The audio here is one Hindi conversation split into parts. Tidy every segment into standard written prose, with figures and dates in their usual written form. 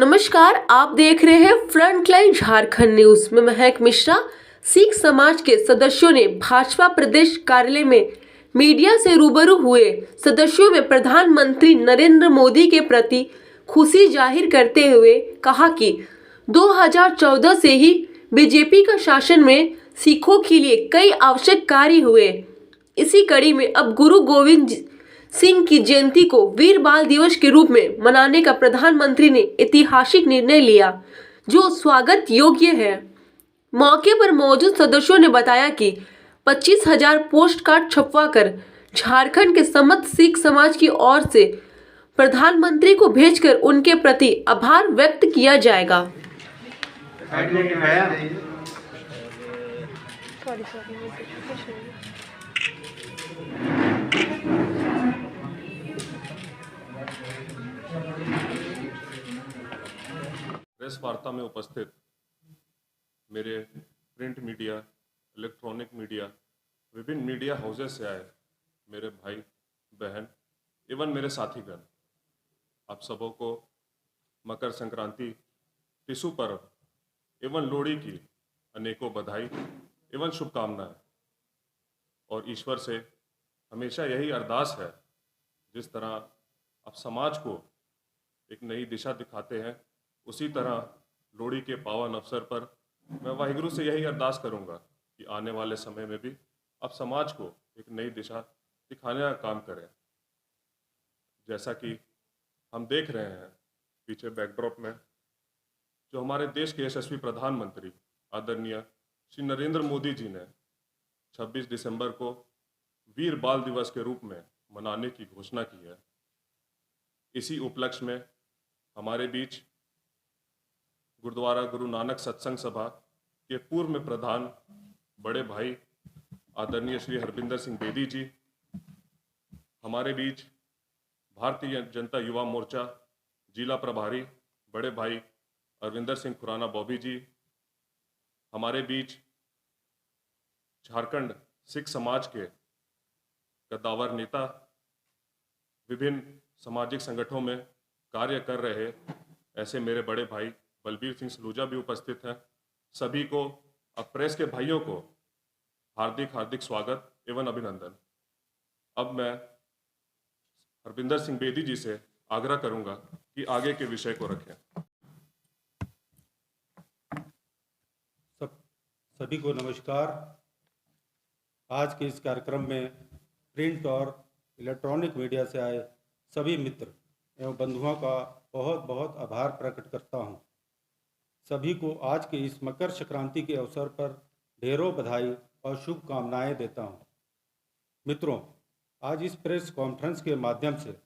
नमस्कार, आप देख रहे हैं फ्रंटलाइन झारखंड न्यूज में महक मिश्रा। सिख समाज के सदस्यों ने भाजपा प्रदेश कार्यालय में मीडिया से रूबरू हुए सदस्यों में प्रधानमंत्री नरेंद्र मोदी के प्रति खुशी जाहिर करते हुए कहा कि 2014 से ही बीजेपी का शासन में सिखों के लिए कई आवश्यक कार्य हुए। इसी कड़ी में अब गुरु गोविंद सिंह की जयंती को वीर बाल दिवस के रूप में मनाने का प्रधानमंत्री ने ऐतिहासिक निर्णय लिया, जो स्वागत योग्य है। मौके पर मौजूद सदस्यों ने बताया कि 25,000 पोस्ट कार्ड छपवाकर झारखंड के समस्त सिख समाज की ओर से प्रधानमंत्री को भेजकर उनके प्रति आभार व्यक्त किया जाएगा। प्रेस वार्ता में उपस्थित मेरे प्रिंट मीडिया, इलेक्ट्रॉनिक मीडिया, विभिन्न मीडिया हाउसेज से आए मेरे भाई बहन एवं मेरे साथीगण, आप सबों को मकर संक्रांति, टिशु पर्व एवं लोहड़ी की अनेकों बधाई एवं शुभकामनाएं। और ईश्वर से हमेशा यही अरदास है, जिस तरह आप समाज को एक नई दिशा दिखाते हैं, उसी तरह लोहड़ी के पावन अवसर पर मैं वाहिगुरु से यही अरदास करूंगा कि आने वाले समय में भी आप समाज को एक नई दिशा दिखाने का काम करें। जैसा कि हम देख रहे हैं पीछे बैकड्रॉप में, जो हमारे देश के यशस्वी प्रधानमंत्री आदरणीय श्री नरेंद्र मोदी जी ने 26 दिसंबर को वीर बाल दिवस के रूप में मनाने की घोषणा की है। इसी उपलक्ष्य में हमारे बीच गुरुद्वारा गुरु नानक सत्संग सभा के पूर्व में प्रधान बड़े भाई आदरणीय श्री हरविंदर सिंह बेदी जी, हमारे बीच भारतीय जनता युवा मोर्चा जिला प्रभारी बड़े भाई अरविंदर सिंह खुराना बॉबी जी, हमारे बीच झारखंड सिख समाज के कद्दावर नेता, विभिन्न सामाजिक संगठनों में कार्य कर रहे ऐसे मेरे बड़े भाई बलबीर सिंह सलूजा भी उपस्थित हैं। सभी को, अब प्रेस के भाइयों को हार्दिक हार्दिक स्वागत एवं अभिनंदन। अब मैं हरविंदर सिंह बेदी जी से आग्रह करूंगा कि आगे के विषय को रखें। सभी को नमस्कार। आज के इस कार्यक्रम में प्रिंट और इलेक्ट्रॉनिक मीडिया से आए सभी मित्र एवं बंधुओं का बहुत बहुत आभार प्रकट करता हूं। सभी को आज के इस मकर संक्रांति के अवसर पर ढेरों बधाई और शुभकामनाएं देता हूं। मित्रों, आज इस प्रेस कॉन्फ्रेंस के माध्यम से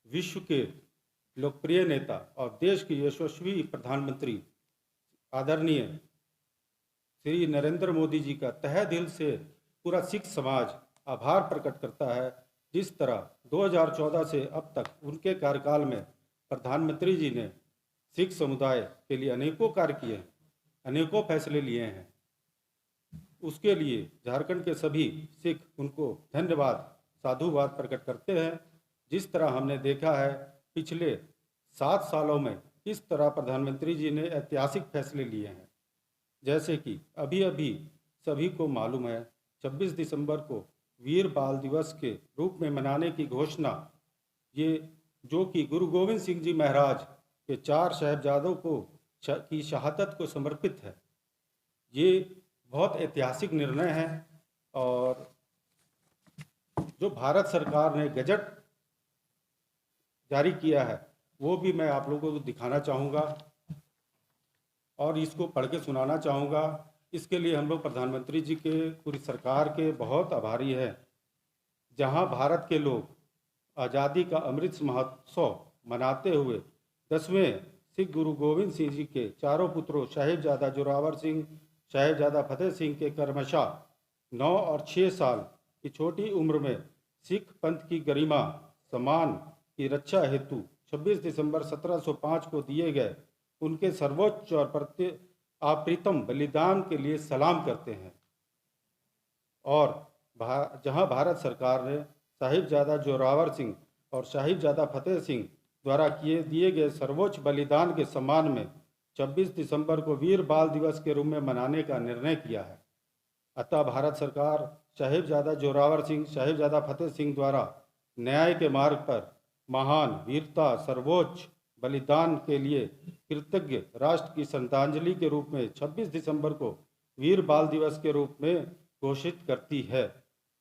विश्व के लोकप्रिय नेता और देश के यशस्वी प्रधानमंत्री आदरणीय श्री नरेंद्र मोदी जी का तहे दिल से पूरा सिख समाज आभार प्रकट करता है। जिस तरह 2014 से अब तक उनके कार्यकाल में प्रधानमंत्री जी ने सिख समुदाय के लिए अनेकों कार्य किए हैं, अनेकों फैसले लिए हैं, उसके लिए झारखंड के सभी सिख उनको धन्यवाद, साधुवाद प्रकट करते हैं। जिस तरह हमने देखा है पिछले 7 सालों में किस तरह प्रधानमंत्री जी ने ऐतिहासिक फैसले लिए हैं, जैसे कि अभी अभी सभी को मालूम है 26 दिसंबर को वीर बाल दिवस के रूप में मनाने की घोषणा, ये जो कि गुरु गोविंद सिंह जी महाराज के 4 साहिबजादों की शहादत को समर्पित है। ये बहुत ऐतिहासिक निर्णय है। और जो भारत सरकार ने गजट जारी किया है वो भी मैं आप लोगों को दिखाना चाहूँगा और इसको पढ़ के सुनाना चाहूँगा। इसके लिए हम लोग प्रधानमंत्री जी के, पूरी सरकार के बहुत आभारी हैं। जहां भारत के लोग आज़ादी का अमृत महोत्सव मनाते हुए 10वें सिख गुरु गोविंद सिंह जी के चारों पुत्रों साहिबजादा जोरावर सिंह, साहिबजादा फतेह सिंह के क्रमशः 9 और 6 साल की छोटी उम्र में सिख पंथ की गरिमा सम्मान की रक्षा हेतु 26 दिसंबर 1705 को दिए गए उनके सर्वोच्च और अप्रीतम बलिदान के लिए सलाम करते हैं। और जहां भारत सरकार ने साहिबजादा जोरावर सिंह और साहिबजादा फतेह सिंह द्वारा दिए गए सर्वोच्च बलिदान के सम्मान में 26 दिसंबर को वीर बाल दिवस के रूप में मनाने का निर्णय किया है। अतः भारत सरकार साहिबजादा जोरावर सिंह, साहिबजादा फतेह सिंह द्वारा न्याय के मार्ग पर महान वीरता, सर्वोच्च बलिदान के लिए कृतज्ञ राष्ट्र की श्रद्धांजलि के रूप में 26 दिसंबर को वीर बाल दिवस के रूप में घोषित करती है।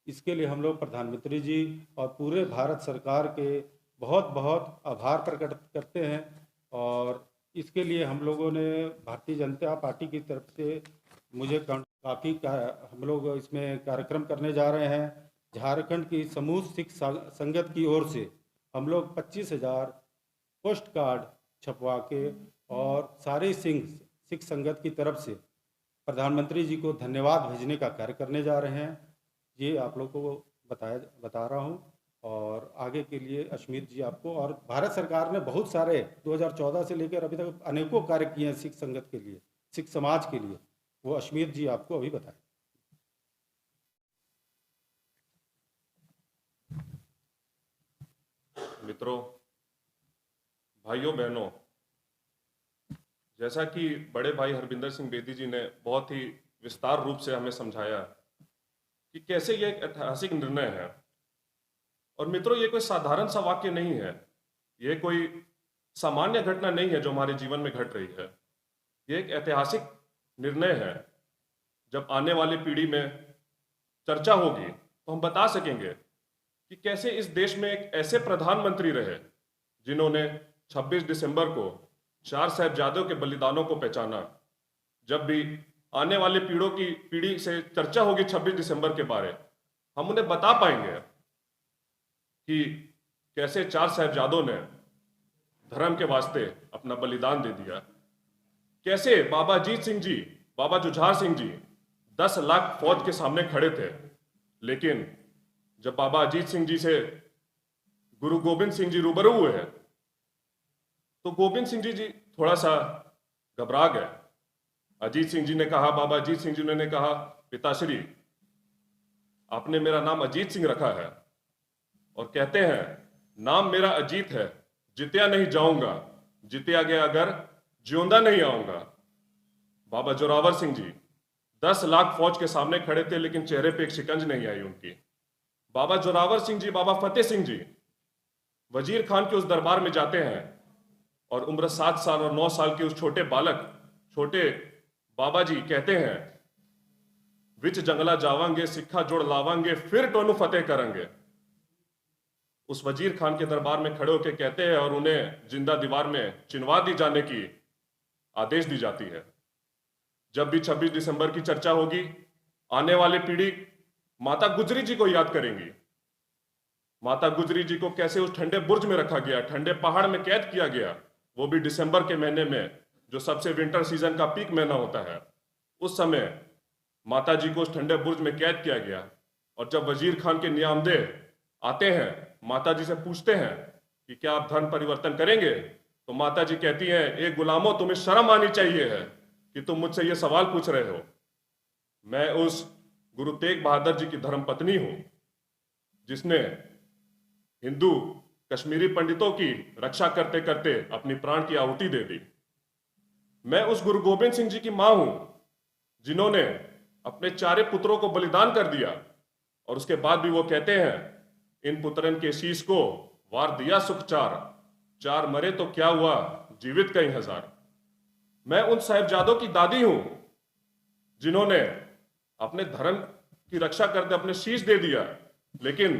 इसके लिए हम लोग प्रधानमंत्री जी और पूरे भारत सरकार के बहुत बहुत आभार प्रकट करते हैं। और इसके लिए हम लोगों ने भारतीय जनता पार्टी की तरफ से मुझे काफ़ी हम लोग इसमें कार्यक्रम करने जा रहे हैं। झारखंड की समूह सिख संगत की ओर से हम लोग 25,000 पोस्ट कार्ड छपवा के और सारे सिख संगत की तरफ से प्रधानमंत्री जी को धन्यवाद भेजने का कार्य करने जा रहे हैं। ये आप लोग को बता रहा हूँ। और आगे के लिए अश्मीत जी आपको, और भारत सरकार ने बहुत सारे 2014 से लेकर अभी तक अनेकों कार्य किए हैं सिख संगत के लिए, सिख समाज के लिए, वो अश्मीत जी आपको अभी बताएं। मित्रों, भाइयों बहनों, जैसा कि बड़े भाई हरविंदर सिंह बेदी जी ने बहुत ही विस्तार रूप से हमें समझाया कि कैसे यह एक ऐतिहासिक निर्णय है। और मित्रों, ये कोई साधारण सा वाक्य नहीं है, ये कोई सामान्य घटना नहीं है जो हमारे जीवन में घट रही है। ये एक ऐतिहासिक निर्णय है। जब आने वाली पीढ़ी में चर्चा होगी तो हम बता सकेंगे कि कैसे इस देश में एक ऐसे प्रधानमंत्री रहे जिन्होंने 26 दिसंबर को 4 साहिबजादों के बलिदानों को पहचाना। जब भी आने वाली पीढ़ी से चर्चा होगी 26 दिसंबर के बारे, हम उन्हें बता पाएंगे कि कैसे 4 साहिबजादों ने धर्म के वास्ते अपना बलिदान दे दिया। कैसे बाबा अजीत सिंह जी, बाबा जुझार सिंह जी 10 लाख फौज के सामने खड़े थे, लेकिन जब बाबा अजीत सिंह जी से गुरु गोबिंद सिंह जी रूबरू हुए हैं तो गोबिंद सिंह जी थोड़ा सा घबरा गए। अजीत सिंह जी ने कहा, बाबा अजीत सिंह जी ने कहा, पिताश्री आपने मेरा नाम अजीत सिंह रखा है और कहते हैं नाम मेरा अजीत है, जित्या नहीं जाऊंगा, जित्या गया अगर जिਉਂदा नहीं आऊंगा। बाबा जोरावर सिंह जी 10 लाख फौज के सामने खड़े थे, लेकिन चेहरे पे एक शिकंज नहीं आई उनकी। बाबा जोरावर सिंह जी, बाबा फतेह सिंह जी वजीर खान के उस दरबार में जाते हैं और उम्र 7 साल और 9 साल के उस छोटे बालक, छोटे बाबा जी कहते हैं, विच जंगला जावांगे, सिक्खा जोड़ लावांगे, फिर टोनू फतेह करेंगे। उस वजीर खान के दरबार में खड़े होकर कहते हैं और उन्हें जिंदा दीवार में चिनवा दी जाने की आदेश दी जाती है। जब भी 26 दिसंबर की चर्चा होगी, आने वाली पीढ़ी माता गुजरी जी को याद करेंगी। माता गुजरी जी को कैसे उस ठंडे बुर्ज में रखा गया, ठंडे पहाड़ में कैद किया गया, वो भी दिसंबर के महीने में, जो सबसे विंटर सीजन का पीक महीना होता है। उस समय माता जी को उस ठंडे बुर्ज में कैद किया गया। और जब वजीर खान के नियामदेह आते हैं, माता जी से पूछते हैं कि क्या आप धर्म परिवर्तन करेंगे, तो माता जी कहती हैं, ए गुलामों, तुम्हें शर्म आनी चाहिए है कि तुम मुझसे ये सवाल पूछ रहे हो। मैं उस गुरु तेग बहादुर जी की धर्म पत्नी हूं, जिसने हिंदू कश्मीरी पंडितों की रक्षा करते करते अपनी प्राण की आहुति दे दी। मैं उस गुरु गोबिंद सिंह जी की मां हूं, जिन्होंने अपने 4 पुत्रों को बलिदान कर दिया और उसके बाद भी वो कहते हैं, इन पुत्रन के शीश को वार दिया सुख 4 मरे तो क्या हुआ, जीवित कई हजार। मैं उन साहिबजादों की दादी हूं, जिन्होंने अपने धर्म की रक्षा करते अपने शीश दे दिया, लेकिन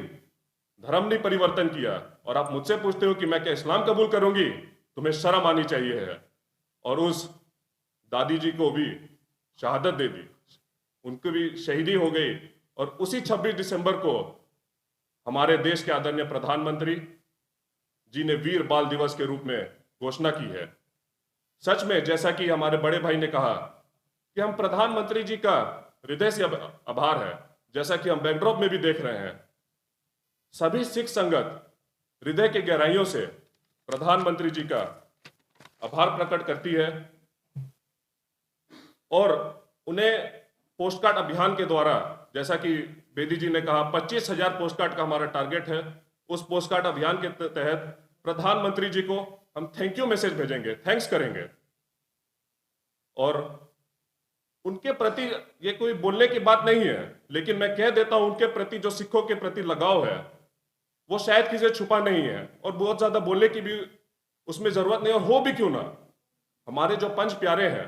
धर्म नहीं परिवर्तन किया। और आप मुझसे पूछते हो कि मैं क्या इस्लाम कबूल करूंगी, तुम्हें शर्म आनी चाहिए है। और उस दादी जी को भी शहादत दे दी, उनकी भी शहीदी हो गई। और उसी 26 दिसंबर को हमारे देश के आदरणीय प्रधानमंत्री जी ने वीर बाल दिवस के रूप में घोषणा की है। सच में, जैसा कि हमारे बड़े भाई ने कहा कि हम प्रधानमंत्री जी का हृदय से आभार है, जैसा कि हम बैकड्रॉप में भी देख रहे हैं। सभी सिख संगत हृदय के गहराइयों से प्रधानमंत्री जी का आभार प्रकट करती है और उन्हें पोस्ट कार्ड अभियान के द्वारा, जैसा कि बेदी जी ने कहा, 25,000 पोस्ट कार्ड का हमारा टारगेट है। उस पोस्ट कार्ड अभियान के तहत प्रधानमंत्री जी को हम थैंक यू मैसेज भेजेंगे, थैंक्स करेंगे। और उनके प्रति ये कोई बोलने की बात नहीं है, लेकिन मैं कह देता हूं उनके प्रति जो सिखों के प्रति लगाव है वो शायद किसी से छुपा नहीं है, और बहुत ज्यादा बोलने की भी उसमें जरूरत नहीं, और हो भी क्यों ना। हमारे जो पंच प्यारे हैं,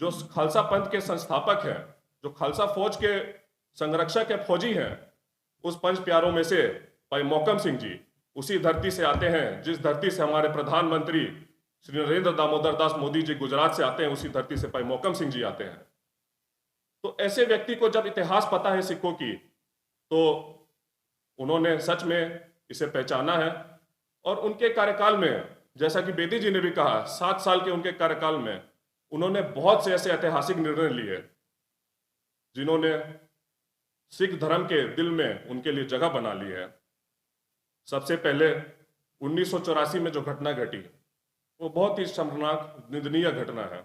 जो खालसा पंथ के संस्थापक हैं, जो खालसा फौज के संरक्षक है, फौजी हैं, उस पंच प्यारों में से भाई मोहकम सिंह जी उसी धरती से आते हैं जिस धरती से हमारे प्रधानमंत्री श्री नरेंद्र दामोदर दास मोदी जी गुजरात से आते हैं, उसी धरती से भाई मोहकम सिंह जी आते हैं। तो ऐसे व्यक्ति को जब इतिहास पता है सिखों की, तो उन्होंने सच में इसे पहचाना है। और उनके कार्यकाल में, जैसा कि बेदी जी ने भी कहा, 7 साल के उनके कार्यकाल में उन्होंने बहुत से ऐसे ऐतिहासिक निर्णय लिए जिन्होंने सिख धर्म के दिल में उनके लिए जगह बना ली है। सबसे पहले 1984 में जो घटना घटी वो बहुत ही शर्मनाक, निंदनीय घटना है।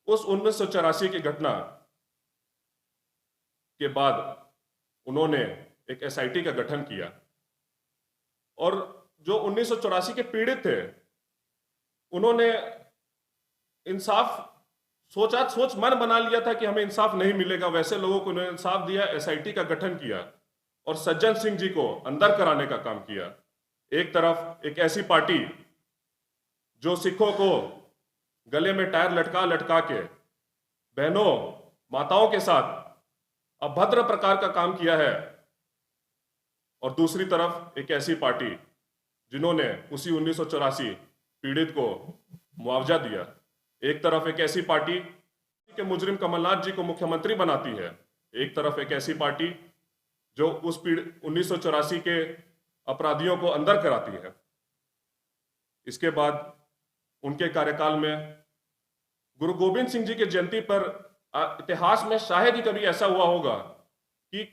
उस 1984 की घटना के बाद उन्होंने एक एसआईटी का गठन किया, और जो 1984 के पीड़ित थे उन्होंने इंसाफ सोच मन बना लिया था कि हमें इंसाफ नहीं मिलेगा, वैसे लोगों को उन्होंने इंसाफ दिया, एसआईटी का गठन किया और सज्जन सिंह जी को अंदर कराने का काम किया। एक तरफ एक ऐसी पार्टी जो सिखों को गले में टायर लटका के बहनों माताओं के साथ अभद्र प्रकार का काम किया है, और दूसरी तरफ एक ऐसी पार्टी जिन्होंने उसी 1984 पीड़ित को मुआवजा दिया। एक तरफ एक ऐसी पार्टी के मुजरिम कमलनाथ जी को मुख्यमंत्री बनाती है, एक तरफ एक ऐसी पार्टी जो उस 1984 के अपराधियों को अंदर कराती है। इसके बाद उनके कार्यकाल में गुरु गोविंद सिंह जी की जयंती पर इतिहास में शायद ही कभी ऐसा हुआ होगा कि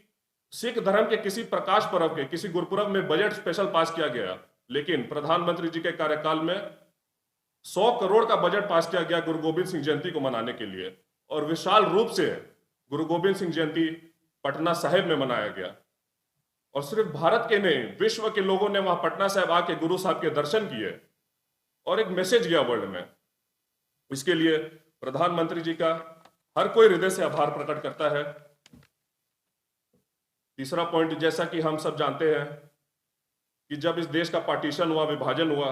सिख धर्म के किसी प्रकाश पर्व के, किसी गुरुपुरब में बजट स्पेशल पास किया गया, लेकिन प्रधानमंत्री जी के कार्यकाल में 100 करोड़ का बजट पास किया गया गुरु गोविंद सिंह जयंती को मनाने के लिए, और विशाल रूप से गुरु गोविंद सिंह जयंती पटना साहिब में मनाया गया। और सिर्फ भारत के नहीं, विश्व के लोगों ने वहां पटना साहिब आके गुरु साहब के दर्शन किए और एक मैसेज गया वर्ल्ड में। इसके लिए प्रधानमंत्री जी का हर कोई हृदय से आभार प्रकट करता है। तीसरा पॉइंट, जैसा कि हम सब जानते हैं कि जब इस देश का पार्टीशन हुआ, विभाजन हुआ,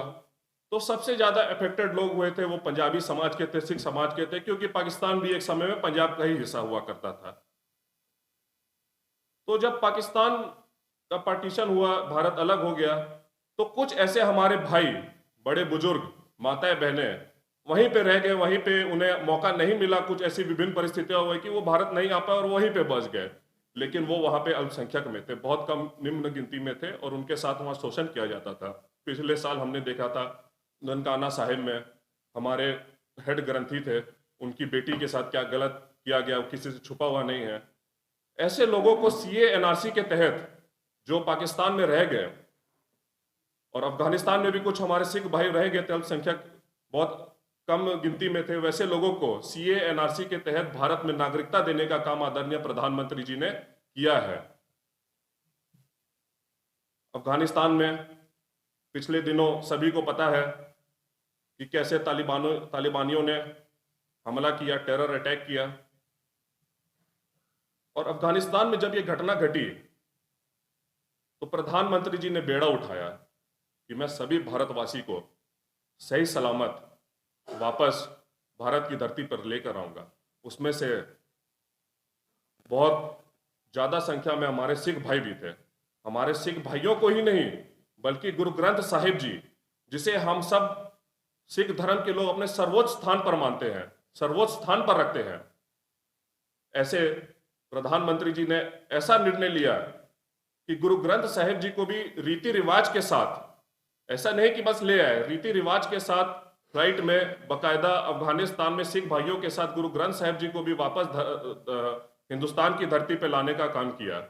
तो सबसे ज्यादा अफेक्टेड लोग हुए थे वो पंजाबी समाज के थे, सिख समाज के थे, क्योंकि पाकिस्तान भी एक समय में पंजाब का ही हिस्सा हुआ करता था। तो जब पाकिस्तान का पार्टीशन हुआ, भारत अलग हो गया, तो कुछ ऐसे हमारे भाई, बड़े बुजुर्ग, माताएं बहनें वहीं पे रह गए, वहीं पे उन्हें मौका नहीं मिला, कुछ ऐसी विभिन्न परिस्थितियां हुई कि वो भारत नहीं आ पाए और वहीं पे बस गए। लेकिन वो वहां पे अल्पसंख्यक में थे, बहुत कम निम्न गिनती में थे, और उनके साथ वहां शोषण किया जाता था। पिछले साल हमने देखा था ननकाना साहिब में हमारे हेड ग्रंथी थे, उनकी बेटी के साथ क्या गलत किया गया, किसी से छुपा हुआ नहीं है। ऐसे लोगों को सीए एनआरसी के तहत जो पाकिस्तान में रह गए, और अफगानिस्तान में भी कुछ हमारे सिख भाई रह गए थे, अल्पसंख्यक बहुत कम गिनती में थे, वैसे लोगों को सीए एनआरसी के तहत भारत में नागरिकता देने का काम आदरणीय प्रधानमंत्री जी ने किया है। अफगानिस्तान में पिछले दिनों सभी को पता है कि कैसे तालिबानियों ने हमला किया, टेरर अटैक किया। और अफगानिस्तान में जब यह घटना घटी तो प्रधानमंत्री जी ने बेड़ा उठाया कि मैं सभी भारतवासी को सही सलामत वापस भारत की धरती पर लेकर आऊंगा। उसमें से बहुत ज्यादा संख्या में हमारे सिख भाई भी थे। हमारे सिख भाइयों को ही नहीं, बल्कि गुरु ग्रंथ साहिब जी, जिसे हम सब सिख धर्म के लोग अपने सर्वोच्च स्थान पर मानते हैं, सर्वोच्च स्थान पर रखते हैं, ऐसे प्रधानमंत्री जी ने ऐसा निर्णय लिया कि गुरु ग्रंथ साहिब जी को भी रीति रिवाज के साथ, ऐसा नहीं कि बस ले आए, रीति रिवाज के साथ फ्लाइट में बकायदा अफगानिस्तान में सिख भाइयों के साथ गुरु ग्रंथ साहिब जी को भी वापस हिंदुस्तान की धरती पर लाने का काम किया।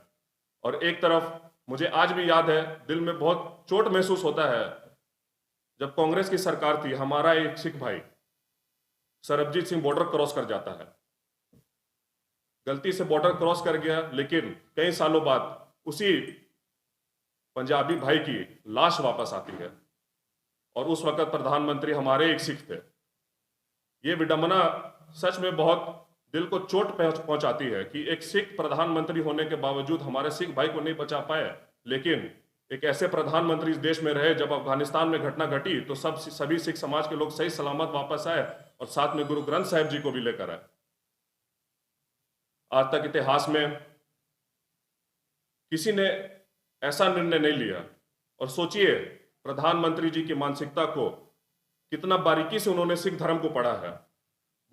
और एक तरफ मुझे आज भी याद है, दिल में बहुत चोट महसूस होता है, जब कांग्रेस की सरकार थी, हमारा एक सिख भाई सरबजीत सिंह बॉर्डर क्रॉस कर जाता है, गलती से बॉर्डर क्रॉस कर गया, लेकिन कई सालों बाद उसी पंजाबी भाई की लाश वापस आती है। और उस वक्त प्रधानमंत्री हमारे एक सिख थे। ये विडंबना सच में बहुत दिल को चोट पहुंचाती है कि एक सिख प्रधानमंत्री होने के बावजूद हमारे सिख भाई को नहीं बचा पाए। लेकिन एक ऐसे प्रधानमंत्री इस देश में रहे, जब अफगानिस्तान में घटना घटी तो सभी सिख समाज के लोग सही सलामत वापस आए और साथ में गुरु ग्रंथ साहिब जी को भी लेकर आए। आज तक इतिहास में किसी ने ऐसा निर्णय नहीं लिया। और सोचिए प्रधानमंत्री जी की मानसिकता को कितना बारीकी से उन्होंने सिख धर्म को पढ़ा है।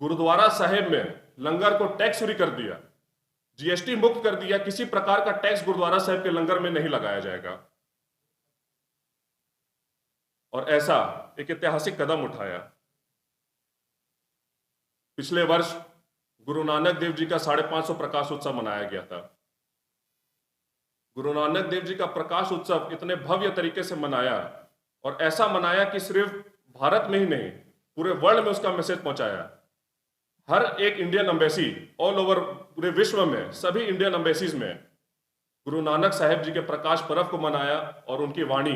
गुरुद्वारा साहिब में लंगर को टैक्स फ्री कर दिया, जीएसटी मुक्त कर दिया, किसी प्रकार का टैक्स गुरुद्वारा साहिब के लंगर में नहीं लगाया जाएगा। और ऐसा एक ऐतिहासिक कदम उठाया। पिछले वर्ष गुरु नानक देव जी का 550 प्रकाश उत्सव मनाया गया था। गुरु नानक देव जी का प्रकाश उत्सव इतने भव्य तरीके से मनाया, और ऐसा मनाया कि सिर्फ भारत में ही नहीं पूरे वर्ल्ड में उसका मैसेज पहुंचाया। हर एक इंडियन एम्बेसी ऑल ओवर पूरे विश्व में, सभी इंडियन एम्बेसीज में गुरु नानक साहिब जी के प्रकाश पर्व को मनाया। और उनकी वाणी,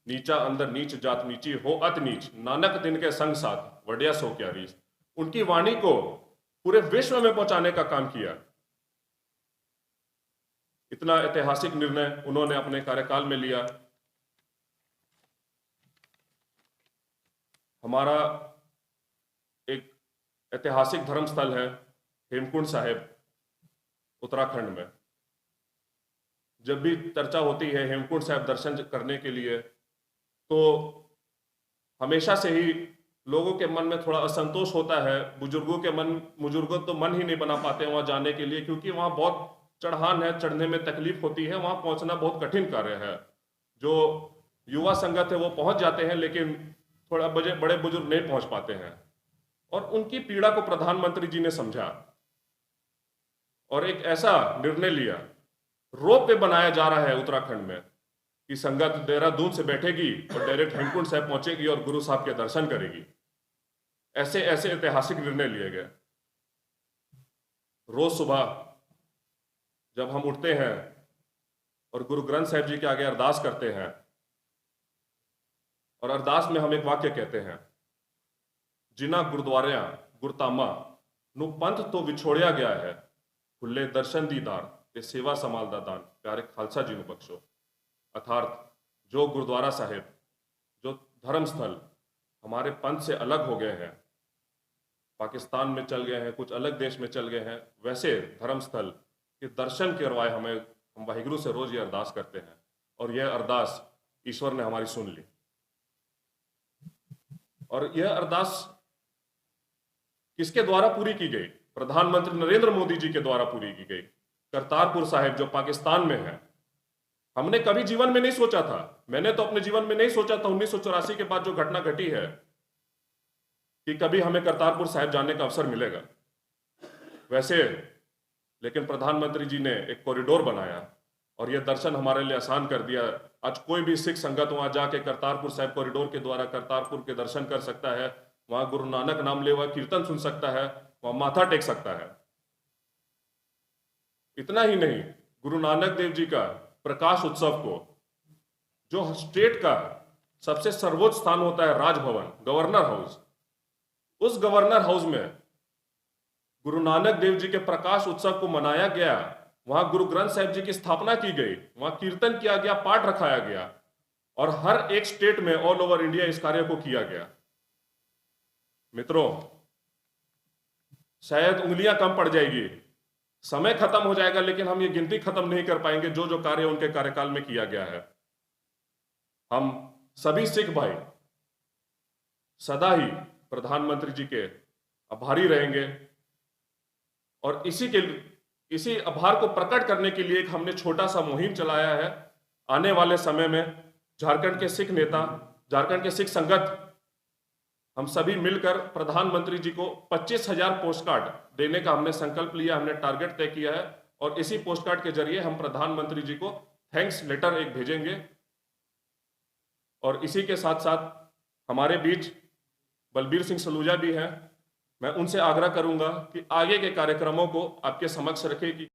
नीचा अंदर नीच जात नीची हो अत नीच, नानक दिन के संग साथ वड्या सो क्या रीस, उनकी वाणी को पूरे विश्व में पहुंचाने का काम किया। इतना ऐतिहासिक निर्णय उन्होंने अपने कार्यकाल में लिया। हमारा एक ऐतिहासिक धर्म स्थल है हेमकुंड साहिब उत्तराखंड में। जब भी चर्चा होती है हेमकुंड साहिब दर्शन करने के लिए, तो हमेशा से ही लोगों के मन में थोड़ा असंतोष होता है। बुजुर्गों तो मन ही नहीं बना पाते वहां जाने के लिए, क्योंकि वहां बहुत चढ़ान है, चढ़ने में तकलीफ होती है, वहां पहुंचना बहुत कठिन कार्य है। जो युवा संगत है वो पहुंच जाते हैं, लेकिन थोड़ा बड़े बुजुर्ग नहीं पहुंच पाते हैं। और उनकी पीड़ा को प्रधानमंत्री जी ने समझा और एक ऐसा निर्णय लिया, रोप वे बनाया जा रहा है उत्तराखंड में कि संगत देहरादून से बैठेगी और डायरेक्ट हेमकुंड साहिब पहुंचेगी और गुरु साहब के दर्शन करेगी। ऐसे ऐसे ऐतिहासिक निर्णय लिए गए। रोज सुबह जब हम उठते हैं और गुरु ग्रंथ साहिब जी के आगे अरदास करते हैं, और अरदास में हम एक वाक्य कहते हैं, जिना गुरुद्वारिया गुरतामा नु पंथ तो विछोड़िया गया है, खुले दर्शन दीदार ते सेवा संभाल दा दान, प्यारे खालसा जी नु बख्शो। अर्थात जो गुरुद्वारा साहिब, जो धर्म स्थल हमारे पंथ से अलग हो गए हैं, पाकिस्तान में चल गए हैं, कुछ अलग देश में चल गए हैं, वैसे धर्म स्थल के दर्शन करवाए हमें। हम वाहिगुरु से रोज ये अरदास करते हैं और यह अरदास ईश्वर ने हमारी सुन ली। और यह अरदास किसके द्वारा पूरी की गई? प्रधानमंत्री नरेंद्र मोदी जी के द्वारा पूरी की गई। करतारपुर साहिब जो पाकिस्तान में है, हमने कभी जीवन में नहीं सोचा था, मैंने तो अपने जीवन में नहीं सोचा था 1984 के बाद जो घटना घटी है कि कभी हमें करतारपुर साहिब जाने का अवसर मिलेगा। वैसे लेकिन प्रधानमंत्री जी ने एक कॉरिडोर बनाया और यह दर्शन हमारे लिए आसान कर दिया। आज कोई भी सिख संगत वहां जाके करतारपुर साहिब कॉरिडोर के द्वारा करतारपुर के दर्शन कर सकता है, वहां गुरु नानक नाम लेवा कीर्तन सुन सकता है, वहां माथा टेक सकता है। इतना ही नहीं, गुरु नानक देव जी का प्रकाश उत्सव को, जो स्टेट का सबसे सर्वोच्च स्थान होता है राजभवन, गवर्नर हाउस, उस गवर्नर हाउस में गुरु नानक देव जी के प्रकाश उत्सव को मनाया गया। वहां गुरु ग्रंथ साहिब जी की स्थापना की गई, वहां कीर्तन किया गया, पाठ रखाया गया, और हर एक स्टेट में ऑल ओवर इंडिया इस कार्य को किया गया। मित्रों, शायद उंगलियां कम पड़ जाएगी, समय खत्म हो जाएगा, लेकिन हम ये गिनती खत्म नहीं कर पाएंगे जो जो कार्य उनके कार्यकाल में किया गया है। हम सभी सिख भाई सदा ही प्रधानमंत्री जी के आभारी रहेंगे। और इसी आभार को प्रकट करने के लिए एक हमने छोटा सा मुहिम चलाया है। आने वाले समय में झारखंड के सिख नेता, झारखंड के सिख संगत, हम सभी मिलकर प्रधानमंत्री जी को 25,000 पोस्ट कार्ड देने का हमने संकल्प लिया, हमने टारगेट तय किया है। और इसी पोस्ट कार्ड के जरिए हम प्रधानमंत्री जी को थैंक्स लेटर एक भेजेंगे। और इसी के साथ साथ हमारे बीच बलबीर सिंह सलूजा भी हैं। मैं उनसे आग्रह करूंगा कि आगे के कार्यक्रमों को आपके समक्ष रखें कि